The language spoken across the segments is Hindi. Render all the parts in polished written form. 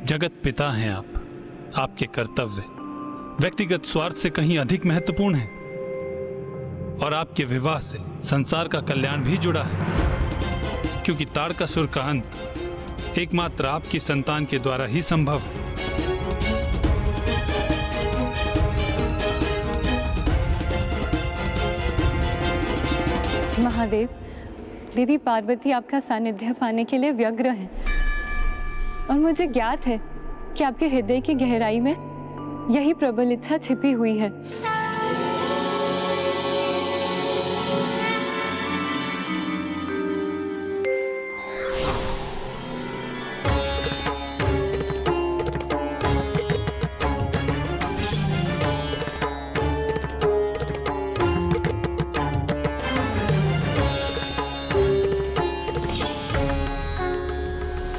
जगत पिता हैं आप। आपके कर्तव्य व्यक्तिगत स्वार्थ से कहीं अधिक महत्वपूर्ण हैं और आपके विवाह से संसार का कल्याण भी जुड़ा है, क्योंकि तारकासुर का अंत एकमात्र आपकी संतान के द्वारा ही संभव है। महादेव, देवी पार्वती आपका सानिध्य पाने के लिए व्यग्र हैं और मुझे ज्ञात है कि आपके हृदय की गहराई में यही प्रबल इच्छा छिपी हुई है।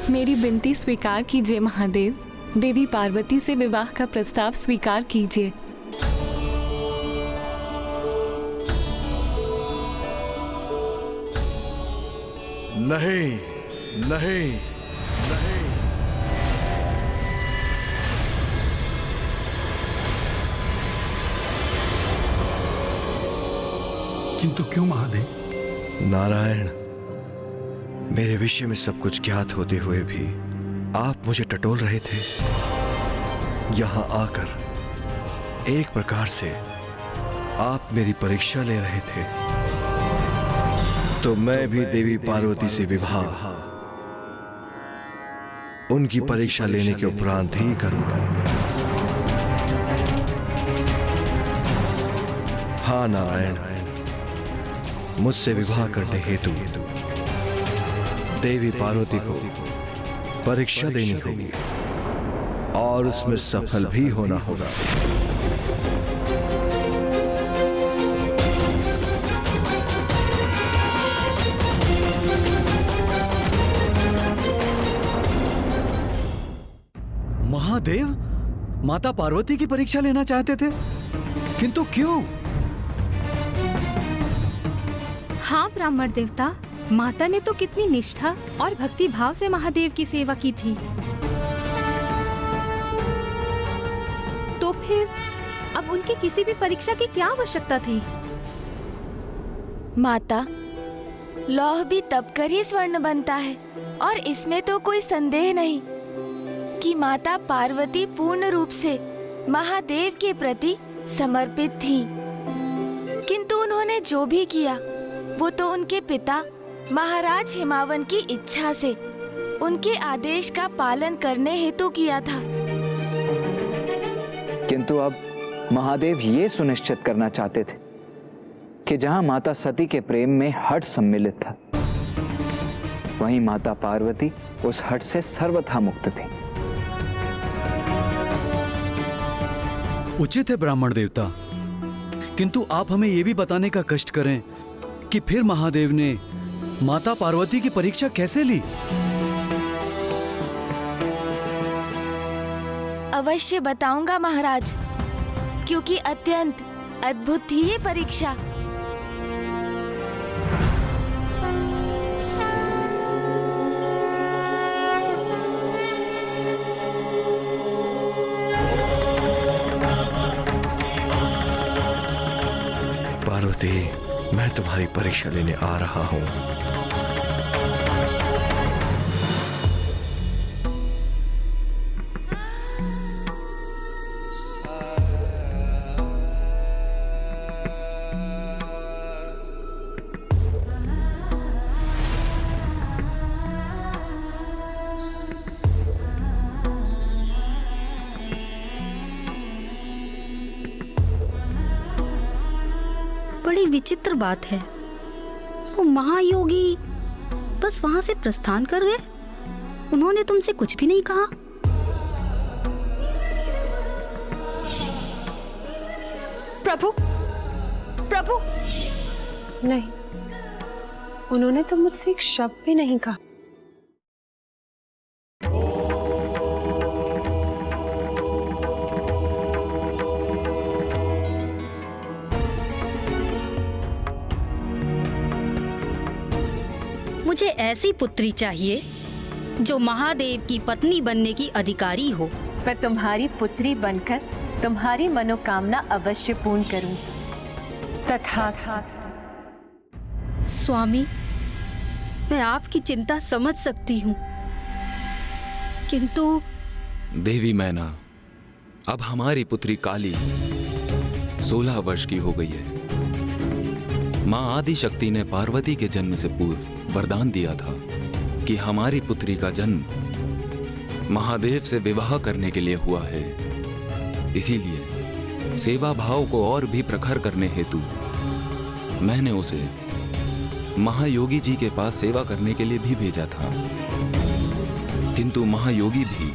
मेरी विनती स्वीकार कीजिए महादेव। देवी पार्वती से विवाह का प्रस्ताव स्वीकार कीजिए। नहीं, नहीं, नहीं। किंतु क्यों महादेव? नारायण, मेरे विषय में सब कुछ ज्ञात होते हुए भी आप मुझे टटोल रहे थे। यहां आकर एक प्रकार से आप मेरी परीक्षा ले रहे थे, तो मैं भी देवी पार्वती से विवाह उनकी परीक्षा लेने के उपरांत ही करूंगा। हाँ नारायण, मुझसे विवाह करने हेतु देवी पार्वती को परीक्षा देनी होगी और उसमें सफल भी होना होगा। महादेव माता पार्वती की परीक्षा लेना चाहते थे, किंतु क्यों? हाँ ब्राह्मण देवता, माता ने तो कितनी निष्ठा और भक्ति भाव से महादेव की सेवा की थी, तो फिर अब उनकी किसी भी परीक्षा की क्या आवश्यकता थी? माता, लौह भी तब कर ही स्वर्ण बनता है और इसमें तो कोई संदेह नहीं कि माता पार्वती पूर्ण रूप से महादेव के प्रति समर्पित थीं। किंतु उन्होंने जो भी किया वो तो उनके पिता महाराज हिमावन की इच्छा से, उनके आदेश का पालन करने हेतु किया था। किंतु अब महादेव ये सुनिश्चित करना चाहते थे कि जहां माता सती के प्रेम में हठ सम्मिलित था, वहीं माता पार्वती उस हठ से सर्वथा मुक्त थी। उचित है ब्राह्मण देवता, किंतु आप हमें यह भी बताने का कष्ट करें कि फिर महादेव ने माता पार्वती की परीक्षा कैसे ली? अवश्य बताऊंगा महाराज, क्योंकि अत्यंत अद्भुत थी ये परीक्षा। पार्वती, मैं तुम्हारी परीक्षा लेने आ रहा हूं। बड़ी विचित्र बात है, वो महायोगी बस वहां से प्रस्थान कर गए। उन्होंने तुमसे कुछ भी नहीं कहा? प्रभु, प्रभु, नहीं, उन्होंने तो मुझसे एक शब्द भी नहीं कहा। मुझे ऐसी पुत्री चाहिए जो महादेव की पत्नी बनने की अधिकारी हो। मैं तुम्हारी पुत्री बनकर तुम्हारी मनोकामना अवश्य पूर्ण करूंगी। तथास्तु। स्वामी, मैं आपकी चिंता समझ सकती हूँ, किंतु देवी मैना, अब हमारी पुत्री काली 16 वर्ष की हो गई है। मां आदि शक्ति ने पार्वती के जन्म से पूर्व वरदान दिया था कि हमारी पुत्री का जन्म महादेव से विवाह करने के लिए हुआ है। इसीलिए सेवा भाव को और भी प्रखर करने हेतु मैंने उसे महायोगी जी के पास सेवा करने के लिए भी भेजा था, किंतु महायोगी भी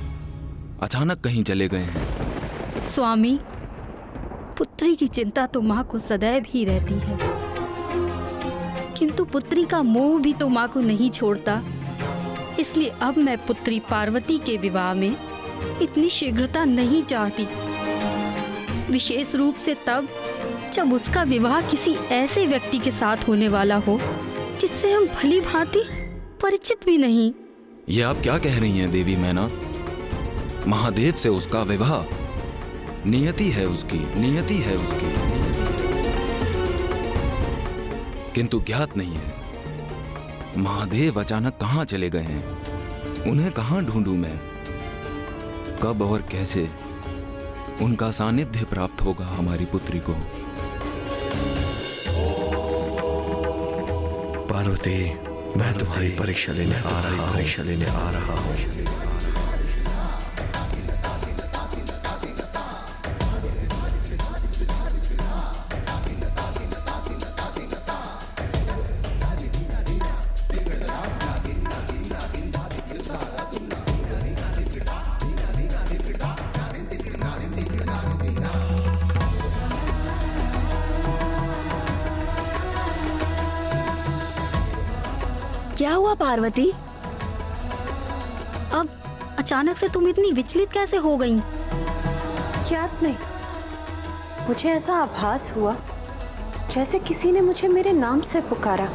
अचानक कहीं चले गए हैं। स्वामी, पुत्री की चिंता तो माँ को सदैव ही रहती है, किंतु पुत्री का मोह भी तो माँ को नहीं छोड़ता। इसलिए अब मैं पुत्री पार्वती के विवाह में इतनी शीघ्रता नहीं चाहती, विशेष रूप से तब जब उसका विवाह किसी ऐसे व्यक्ति के साथ होने वाला हो जिससे हम भली भांति परिचित भी नहीं। ये आप क्या कह रही हैं देवी मैना? महादेव से उसका विवाह नियति है उसकी, नियति है उसकी, किंतु ज्ञात नहीं है महादेव अचानक कहां चले गए हैं। उन्हें कहां ढूंढूं मैं? कब और कैसे उनका सानिध्य प्राप्त होगा हमारी पुत्री को? पार्वती, मैं तुम्हारी परीक्षा लेने आ रहा हूँ। क्या हुआ पार्वती? अब अचानक से तुम इतनी विचलित कैसे हो गई? याद नहीं, मुझे ऐसा आभास हुआ जैसे किसी ने मुझे मेरे नाम से पुकारा।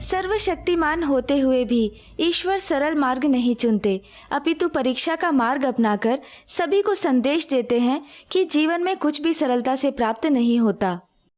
सर्वशक्तिमान होते हुए भी ईश्वर सरल मार्ग नहीं चुनते, अपितु परीक्षा का मार्ग अपनाकर सभी को संदेश देते हैं कि जीवन में कुछ भी सरलता से प्राप्त नहीं होता।